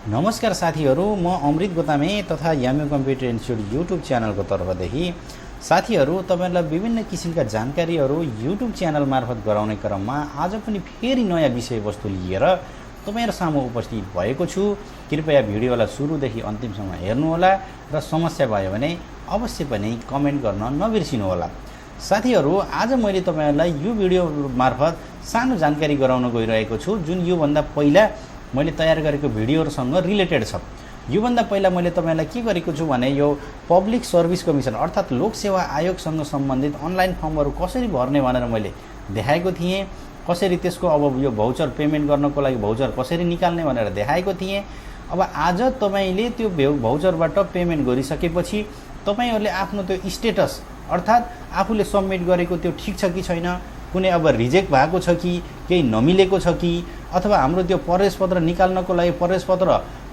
नमस्कार साथीहरू, म अमृतगोतामे तथा यामी कम्प्युटर इन्स्टिट्युट युट्युब च्यानलको तर्फदेखि साथीहरू तपाईहरुलाई विभिन्न किसिमका जानकारीहरू युट्युब च्यानल मार्फत गराउने क्रममा आज पनि फेरि नयाँ विषयवस्तु लिएर तपाईहरु सामु उपस्थित भएको छु। कृपया भिडियोलाई सुरुदेखि अन्तिमसम्म हेर्नुहोला र समस्या भयो भने अवश्य पनि कमेन्ट गर्न नबिर्सिनु होला। साथीहरू, आज मैले तपाईहरुलाई यो भिडियो मार्फत सानो जानकारी गराउन गइरहेको छु जुन यो भन्दा पहिला मैले तयार गरेको भिडियोहरुसँग रिलेटेड छ। यो भन्दा पहिला मैले तपाईहरुलाई के गरेको छु भने यो पब्लिक सर्भिस कमिसन अर्थात लोक सेवा आयोगसँग सम्बन्धित अनलाइन फर्महरु कसरी भर्ने भनेर मैले देखाएको थिएँ। कसरी त्यसको अब यो भाउचर पेमेन्ट गर्नको लागि भाउचर कसरी निकाल्ने भनेर देखाएको थिएँ। अब आज तपाईले त्यो भाउचरबाट पेमेन्ट गरिसकेपछि तपाईहरुले आफ्नो त्यो स्टेटस अर्थात आफूले सबमिट गरेको त्यो ठीक छ कि छैन, कुनै अब रिजेक्ट भएको छ कि केही नमिलेको छ कि अथवा हाम्रो त्यो प्रवेश पत्र निकाल्नको लागि प्रवेश पत्र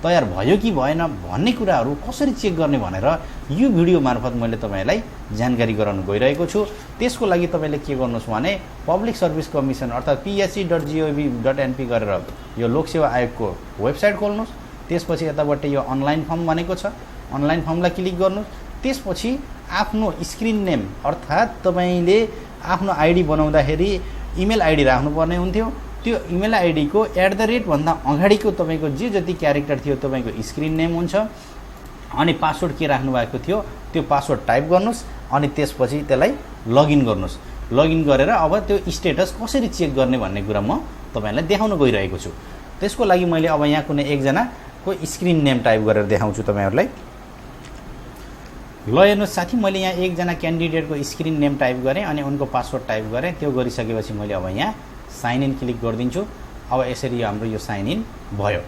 तयार भयो कि भएन भन्ने कुराहरू कसरी चेक गर्ने भनेर यो भिडियो मार्फत मैले तपाईलाई जानकारी गराउन गइरहेको छु। त्यसको लागि तपाईले के गर्नुस् भने पब्लिक सर्भिस कमिसन अर्थात psc.gov.np गरेर यो लोक सेवा आयोगको वेबसाइट खोल्नुस्। त्यसपछि यताबाट यो अनलाइन फर्म भनेको छ, अनलाइन फर्मलाई क्लिक गर्नुस्। त्यसपछि आफ्नो स्क्रिन नेम अर्थात तपाईले आफ्नो आईडी बनाउँदाखेरि इमेल आईडी राख्नुपर्ने हुन्थ्यो। त्यो इमेल आईडी को @ भन्दा अगाडिको तपाईको जे जति क्यारेक्टर थियो तपाईको स्क्रिन नेम हुन्छ। अनि पासवर्ड के राख्नु भएको थियो त्यो पासवर्ड टाइप गर्नुस् अनि त्यसपछि त्यसलाई लगइन गर्नुस्। लगइन गरेर अब त्यो स्टेटस कसरी चेक गर्ने भन्ने कुरा म तपाईलाई देखाउन गइरहेको छु। त्यसको लागि मैले अब यहाँ कुनै एकजना को स्क्रिन नेम टाइप गरेर देखाउँछु तपाईहरुलाई। ल हेर्नुस् साथी, मैले यहाँ एकजना क्यान्डिडेटको स्क्रिन नेम टाइप गरेँ अनि उनको पासवर्ड टाइप गरेँ। त्यो गरिसकेपछि मैले अब यहाँ साइन इन क्लिक गरिदिन्छु। अब यसरी हाम्रो यो साइन इन भयो।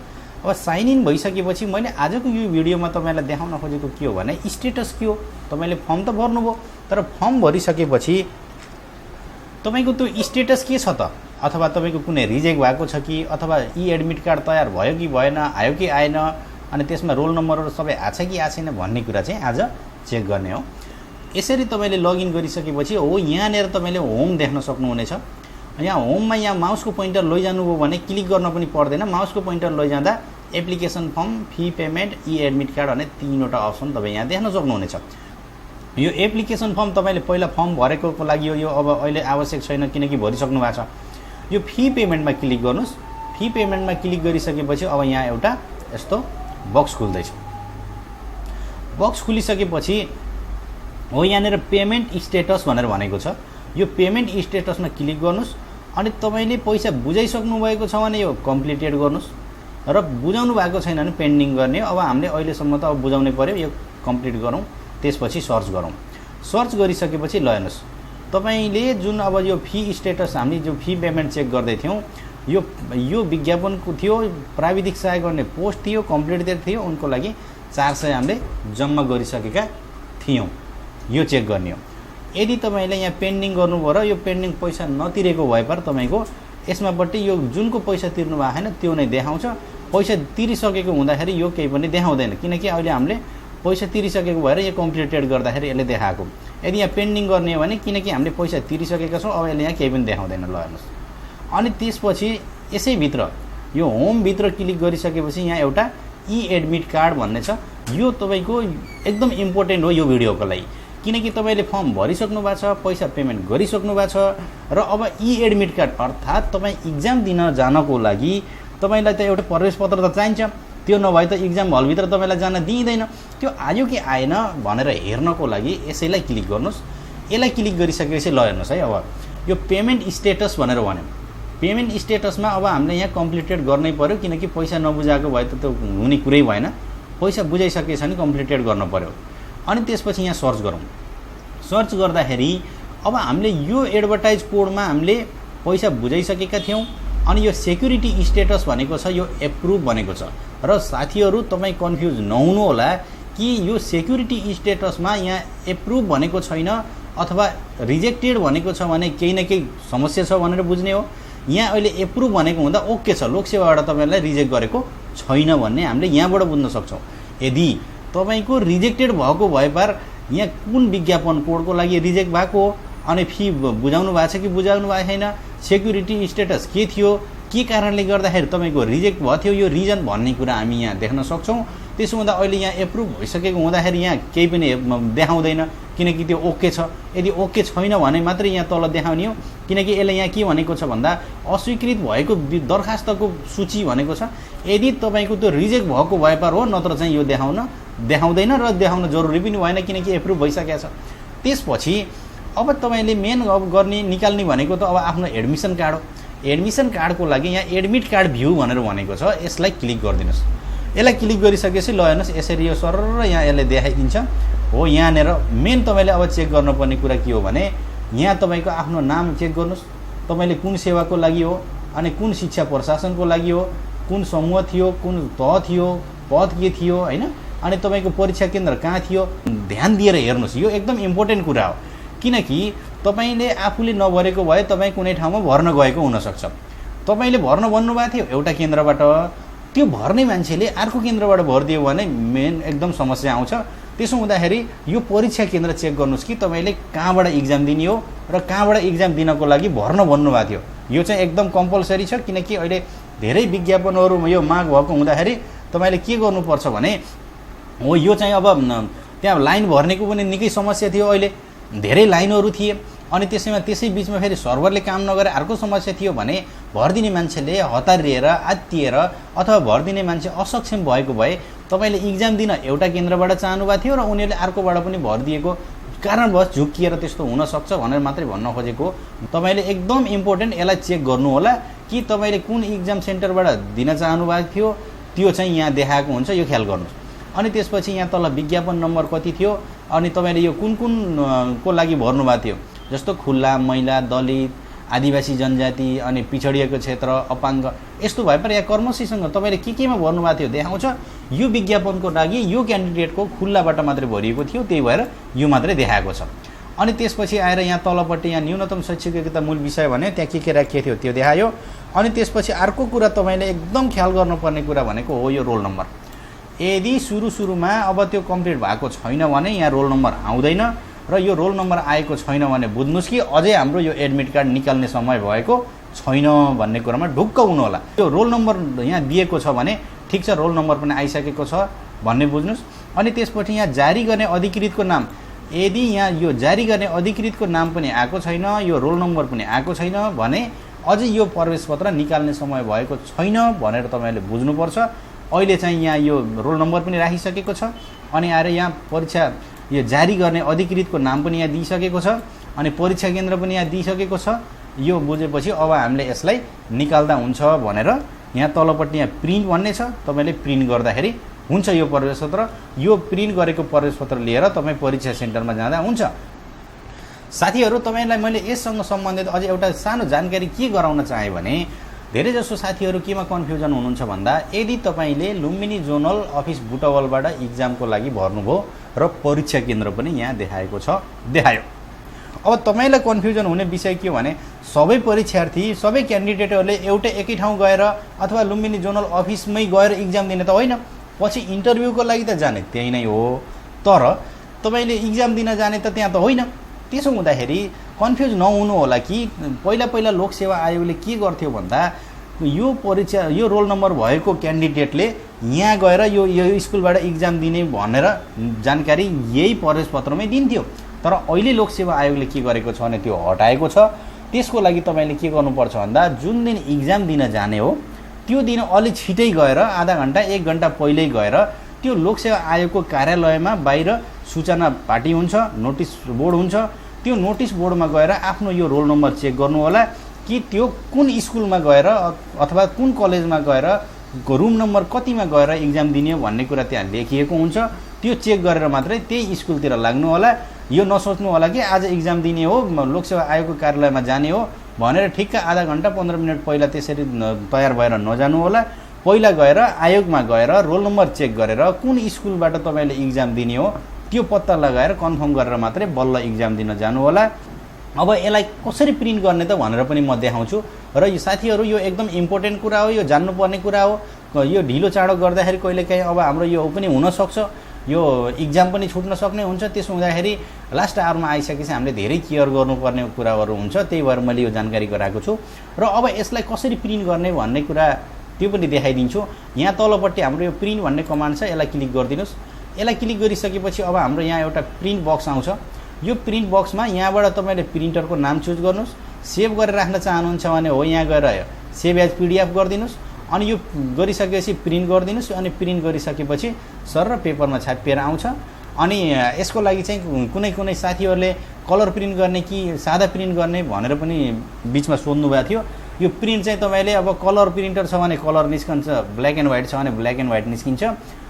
अब साइन इन भइसकेपछि मैले आजको यो भिडियोमा तपाईलाई देखाउन खोजेको के हो भने स्टेटस के हो। तपाईले फर्म त भर्नुभयो, तर फर्म भरिसकेपछि तपाईको त्यो स्टेटस के छ त, अथवा तपाईको कुनै रिजेक्ट भएको छ कि अथवा एडमिट कार्ड तयार भयो कि भएन, आयो कि आएन, अनि त्यसमा रोल नम्बरहरु सबै आछ कि आछैन भन्ने कुरा चाहिँ आज चेक गर्ने हो। यसरी तपाईले लगइन गरिसकेपछि हो यहाँनेर तपाईले होम देख्न सक्नुहुनेछ। यहाँ होममा यहाँ माउसको पोइन्टर लैजानुभयो भने क्लिक गर्न पनि पर्दैन। माउसको पोइन्टर लैजाँदा application form, fee payment, admit card भन्ने तीनवटा अप्सन तपाई यहाँ देख्न सक्नुहुनेछ। यो एप्लिकेसन फर्म तपाईले पहिला फर्म भरेकोको लागि यो अब अहिले आवश्यक छैन किनकि भरिसक्नु भएको छ। यो फी पेमेन्टमा क्लिक गर्नुस्। फी पेमेन्टमा क्लिक गरिसकेपछि अब यहाँ एउटा यस्तो बक्स खुल्दैछ। बक्स खुलिसकेपछि हो यहाँनेर पेमेन्ट स्टेटस भनेर भनेको छ। यो पेमेन्ट स्टेटसमा क्लिक गर्नुस् अनि तपाईले पैसा बुझाइसक्नु भएको छ भने यो कम्प्लिटेड गर्नुस् र बुझाउनु भएको छैन भने पेन्डिङ गर्ने। अब हामीले अहिलेसम्म त अब बुझाउनै पर्यो, यो कम्प्लिट गरौँ। त्यसपछि सर्च गरौँ। सर्च गरिसकेपछि ल हेर्नुस् तपाईले जुन अब यो फी स्टेटस हामीले जो फी पेमेन्ट चेक गर्दै थियौं यो विज्ञापनको थियो, प्राविधिक सहायक गर्ने पोस्ट थियो, कम्प्लिटेड थियो, उनको लागि 400 हामीले जम्मा गरिसकेका थियौं। यो चेक गर्ने हो। यदि तपाईले यहाँ पेन्डिङ गर्नुभयो र यो पेन्डिङ पैसा नतिरेको भए पर तपाईको यसमापट्टि यो जुनको पैसा तिर्नु भएको छैन त्यो नै देखाउँछ। पैसा तिरिसकेको हुँदाखेरि यो केही पनि देखाउँदैन किनकि अहिले हामीले पैसा तिरिसकेको भएर यो कम्प्लिटेड गर्दाखेरि यसले देखाएको। यदि यहाँ पेन्डिङ गर्ने हो भने किनकि हामीले पैसा तिरिसकेका छौं अब यसले यहाँ केही पनि देखाउँदैन। ल हेर्नुस् अनि त्यसपछि यसै भित्र यो होम भित्र क्लिक गरिसकेपछि यहाँ एउटा एडमिट कार्ड भन्ने छ। यो तपाईको एकदम इम्पोर्टेन्ट हो यो भिडियोको लागि किनकि तपाईले फर्म भरिसक्नु भएको छ, पैसा पेमेन्ट गरिसक्नु भएको छ र अब एडमिट कार्ड अर्थात तपाई एक्जाम दिन जानको लागि तपाईलाई त एउटा प्रवेश पत्र त चाहिन्छ। त्यो नभए त एक्जाम हल भित्र तपाईलाई जान दिइदैन। त्यो आयो कि आएन भनेर हेर्नको लागि यसैलाई क्लिक गर्नुस्। यसलाई क्लिक गरिसकेपछि ल हेर्नुस् है, अब यो पेमेन्ट स्टेटस भनेर भन्यो। पेमेन्ट स्टेटसमा अब हामीले यहाँ कम्प्लिटेड गर्नै पर्यो किनकि पैसा नबुझाएको भए त त्यो हुने कुरै भएन। पैसा बुझाइसकेछ भने कम्प्लिटेड गर्न पर्यो। अनि त्यसपछि यहाँ सर्च गरौँ। सर्च गर्दाखेरि अब हामीले यो एडभर्टाइज कोडमा हामीले पैसा बुझाइसकेका थियौं अनि यो सेक्युरिटी स्टेटस भनेको छ, यो एप्रुभ भनेको छ। र साथीहरु तपाई कन्फ्युज नहुनु होला कि यो सेक्युरिटी स्टेटसमा यहाँ एप्रुभ भनेको छैन अथवा रिजेक्टेड भनेको छ भने केही न केही समस्या छ भनेर बुझ्ने हो। यहाँ अहिले एप्रुभ भनेको हुँदा ओके छ, लोक सेवाबाट तपाईलाई रिजेक्ट गरेको छैन भन्ने हामीले यहाँबाट बुझ्न सक्छौं। यदि तपाईको रिजेक्टेड भएको भए पर यहाँ कुन विज्ञापन कोडको लागि रिजेक्ट भएको हो अनि फी बुझाउनु भएको छ कि बुझाउनु भएको छैन, सेक्युरिटी स्टेटस के थियो के कारणले गर्दाखेरि तपाईँको रिजेक्ट भएको थियो यो रिजन भन्ने कुरा हामी यहाँ देख्न सक्छौँ। त्यसो हुँदा अहिले यहाँ एप्रुभ भइसकेको हुँदाखेरि यहाँ केही पनि देखाउँदैन, किनकि त्यो ओके छ। यदि ओके छैन भने मात्रै यहाँ तल देखाउने हो, किनकि यसले यहाँ के भनेको छ भन्दा अस्वीकृत भएको दरखास्तको सूची भनेको छ। यदि तपाईँको त्यो रिजेक्ट भएको भए पर हो, नत्र चाहिँ यो देखाउँदैन र देखाउन जरुरी पनि भएन, किनकि एप्रुभ भइसकेको छ। त्यसपछि अब तपाईँले मेन निकाल्ने भनेको त अब आफ्नो एडमिसन कार्ड हो। एडमिसन कार्डको लागि यहाँ एडमिट कार्ड भ्यू भनेर भनेको छ, यसलाई क्लिक गरिदिनुहोस्। यसलाई क्लिक गरिसकेपछि ल हेर्नुहोस् यसरी यो सर यहाँ यसले देखाइदिन्छ हो। यहाँनिर मेन तपाईँले अब चेक गर्नुपर्ने कुरा के हो भने यहाँ तपाईँको आफ्नो नाम चेक गर्नुहोस्, तपाईँले कुन सेवाको लागि हो, अनि कुन शिक्षा प्रशासनको लागि हो, कुन समूह थियो, कुन तह थियो, पद के थियो होइन, अनि तपाईँको परीक्षा केन्द्र कहाँ थियो, ध्यान दिएर हेर्नुहोस्। यो एकदम इम्पोर्टेन्ट कुरा हो, किनकि तपाईँले आफूले नभरेको भए तपाईँ कुनै ठाउँमा भर्न गएको हुनसक्छ। तपाईँले भर्न भन्नुभएको थियो एउटा केन्द्रबाट, त्यो भर्ने मान्छेले अर्को केन्द्रबाट भरिदियो भने मेन एकदम समस्या आउँछ। त्यसो हुँदाखेरि यो परीक्षा केन्द्र चेक गर्नुहोस् कि तपाईँले कहाँबाट इक्जाम दिने हो र कहाँबाट इक्जाम दिनको लागि भर्न भन्नुभएको थियो। यो चाहिँ एकदम कम्पलसरी छ, किनकि अहिले धेरै विज्ञापनहरू यो माग भएको हुँदाखेरि तपाईँले के गर्नुपर्छ भने हो यो चाहिँ अब त्यहाँ लाइन भर्नेको पनि निकै समस्या थियो, अहिले धेरै लाइनहरू थिए, अनि त्यसै बिचमा फेरि सर्भरले काम नगरे अर्को समस्या थियो भने भरिदिने मान्छेले हतारिएर आत्तिएर अथवा भरिदिने मान्छे असक्षम भएको भए तपाईँले इक्जाम दिन एउटा केन्द्रबाट चाहनुभएको थियो र उनीहरूले अर्कोबाट पनि भरिदिएको कारणवश झुक्किएर त्यस्तो हुनसक्छ भनेर मात्रै भन्न खोजेको। तपाईँले एकदम इम्पोर्टेन्ट यसलाई चेक गर्नु होला कि तपाईँले कुन इक्जाम सेन्टरबाट दिन चाहनुभएको थियो त्यो चाहिँ यहाँ देखाएको हुन्छ, यो ख्याल गर्नुहोस्। अनि त्यसपछि यहाँ तल विज्ञापन नम्बर कति थियो, अनि तपाईँले यो कुन को लागि भर्नुभएको थियो, जस्तो खुल्ला, महिला, दलित, आदिवासी जनजाति, अनि पिछडिएको क्षेत्र, अपाङ्ग, यस्तो भए पनि यहाँ कर्मशीसँग तपाईँले केमा भर्नुभएको थियो देखाउँछ। यो विज्ञापनको लागि यो क्यान्डिडेटको खुल्लाबाट मात्रै भरिएको थियो, त्यही भएर यो मात्रै देखाएको छ। अनि त्यसपछि आएर यहाँ तलपट्टि यहाँ न्यूनतम शैक्षिक योग्यता मूल विषय भने त्यहाँ के राखिएको थियो त्यो देखायो। अनि त्यसपछि अर्को कुरा तपाईँले एकदम ख्याल गर्नुपर्ने कुरा भनेको हो यो रोल नम्बर। यदि सुरुमा अब त्यो कम्प्लिट भएको छैन भने यहाँ रोल नम्बर आउँदैन, र यो रोल नम्बर आएको छैन भने बुझ्नुहोस् कि अझै हाम्रो यो एडमिट कार्ड निकाल्ने समय भएको छैन भन्ने कुरामा ढुक्क हुनु होला। यो रोल नम्बर यहाँ दिएको छ भने ठिक छ, रोल नम्बर पनि आइसकेको छ भन्ने बुझ्नुहोस्। अनि त्यसपछि यहाँ जारी गर्ने अधिकृतको नाम, यदि यहाँ यो जारी गर्ने अधिकृतको नाम पनि आएको छैन, यो रोल नम्बर पनि आएको छैन भने अझै यो प्रवेश पत्र निकाल्ने समय भएको छैन भनेर तपाईँले बुझ्नुपर्छ। अहिले चाहिँ यहाँ यो रोल नम्बर पनि राखिसकेको छ, अनि आएर यहाँ परीक्षा यो जारी गर्ने अधिकृतको नाम पनि यहाँ दिइसकेको छ, अनि परीक्षा केन्द्र पनि यहाँ दिइसकेको छ। यो बुझेपछि अब हामीले यसलाई निकाल्दा हुन्छ भनेर यहाँ तलपट्टि यहाँ प्रिन्ट भन्ने छ, तपाईँले प्रिन्ट गर्दाखेरि हुन्छ यो प्रवेश पत्र। यो प्रिन्ट गरेको प्रवेश पत्र लिएर तपाईँ परीक्षा सेन्टरमा जाँदा हुन्छ। साथीहरू, तपाईँलाई मैले यससँग सम्बन्धित अझै एउटा सानो जानकारी के गराउन चाहेँ भने धेरैजसो साथीहरू केमा कन्फ्युजन हुनुहुन्छ भन्दा यदि तपाईँले लुम्बिनी जोनल अफिस बुटवलबाट इक्जामको लागि भर्नुभयो र परीक्षा केन्द्र पनि यहाँ देखायो। अब तपाईँलाई कन्फ्युजन हुने विषय के हो भने सबै परीक्षार्थी सबै क्यान्डिडेटहरूले एकै ठाउँ गएर अथवा लुम्बिनी जोनल अफिसमै गएर इक्जाम दिने त होइन, पछि इन्टरभ्यूको लागि त जाने त्यही नै हो, तर तपाईँले इक्जाम दिन जाने त त्यहाँ त होइन। त्यसो हुँदाखेरि कन्फ्युज नहुनु होला कि पहिला लोकसेवा आयोगले के गर्थ्यो भन्दा यो परीक्षा यो रोल नम्बर भएको क्यान्डिडेटले यहाँ गएर यो स्कुलबाट इक्जाम दिने भनेर जानकारी यही प्रवेश पत्रमै दिन्थ्यो। तर अहिले लोकसेवा आयोगले के गरेको छ भने त्यो हटाएको छ। त्यसको लागि तपाईँले के गर्नुपर्छ भन्दा जुन दिन इक्जाम दिन जाने हो त्यो दिन अलि छिटै गएर आधा घन्टा 1 घन्टा पहिल्यै गएर त्यो लोकसेवा आयोगको कार्यालयमा बाहिर सूचना पार्टी हुन्छ, नोटिस बोर्ड हुन्छ, त्यो नोटिस बोर्डमा गएर आफ्नो यो रोल नम्बर चेक गर्नु होला कि त्यो कुन स्कुलमा गएर अथवा कुन कलेजमा गएर रुम नम्बर कतिमा गएर इक्जाम दिने भन्ने कुरा त्यहाँ लेखिएको हुन्छ। त्यो चेक गरेर मात्रै त्यही स्कुलतिर लाग्नु होला। यो नसोच्नु होला कि आज इक्जाम दिने हो, लोकसेवा आयोगको कार्यालयमा जाने हो भनेर ठिक्क आधा घन्टा 15 मिनट पहिला त्यसरी तयार भएर नजानु होला। पहिला गएर आयोगमा गएर रोल नम्बर चेक गरेर कुन स्कुलबाट तपाईँले इक्जाम दिने हो त्यो पत्ता लगाएर कन्फर्म गरेर मात्रै बल्ल इक्जाम दिन जानु होला। अब यसलाई कसरी प्रिन्ट गर्ने त भनेर पनि म देखाउँछु। र यो साथीहरू यो एकदम इम्पोर्टेन्ट कुरा हो, यो जान्नुपर्ने कुरा हो। यो ढिलो चाँडो गर्दाखेरि कहिलेकाहीँ अब हाम्रो यो पनि हुनसक्छ। यो इक्जाम पनि छुट्न सक्ने हुन्छ। त्यसो हुँदाखेरि लास्ट आवरमा आइसकेपछि हामीले धेरै केयर गर्नुपर्ने कुराहरू हुन्छ। त्यही भएर मैले यो जानकारी गराएको छु। र अब यसलाई कसरी प्रिन्ट गर्ने भन्ने कुरा त्यो पनि देखाइदिन्छु। यहाँ तलपट्टि हाम्रो यो प्रिन्ट भन्ने कमान्ड छ, यसलाई क्लिक गरिदिनुहोस्। यसलाई क्लिक गरिसकेपछि अब हाम्रो यहाँ एउटा प्रिन्ट बक्स आउँछ। यो प्रिन्ट बक्समा यहाँबाट तपाईँले प्रिन्टरको नाम चुज गर्नुहोस्। सेभ गरेर राख्न चाहनुहुन्छ भने हो यहाँ गएर सेभ एज PDF गरिदिनुहोस्। अनि यो गरिसकेपछि प्रिन्ट गरिदिनुहोस्। अनि प्रिन्ट गरिसकेपछि सर र पेपरमा छापिएर आउँछ। अनि यसको लागि चाहिँ कुनै साथीहरूले कलर प्रिन्ट गर्ने कि सादा प्रिन्ट गर्ने भनेर पनि बिचमा सोध्नु भएको थियो। यो प्रिन्ट चाहिँ तपाईँले अब कलर प्रिन्टर छ भने कलर निस्कन्छ, ब्ल्याक एन्ड व्हाइट छ भने ब्ल्याक एन्ड व्हाइट निस्किन्छ।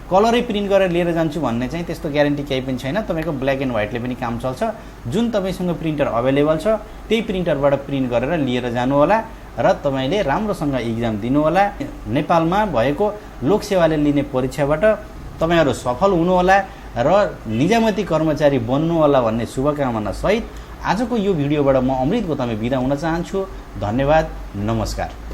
कलरै प्रिन्ट गरेर लिएर जान्छु भन्ने चाहिँ त्यस्तो ग्यारेन्टी केही पनि छैन। तपाईँको ब्ल्याक एन्ड व्हाइटले पनि काम चल्छ। जुन तपाईँसँग प्रिन्टर अभाइलेबल छ त्यही प्रिन्टरबाट प्रिन्ट गरेर लिएर जानु होला र तपाईँले राम्रोसँग इक्जाम दिनु होला। नेपालमा भएको लोकसेवाले लिने परीक्षाबाट तपाईँहरू सफल हुनुहोला र निजामती कर्मचारी बन्नु होला भन्ने शुभकामना सहित आजको यो भिडियोबाट म अमृत गोतामे बिदा हुन चाहन्छु। धन्यवाद, नमस्कार।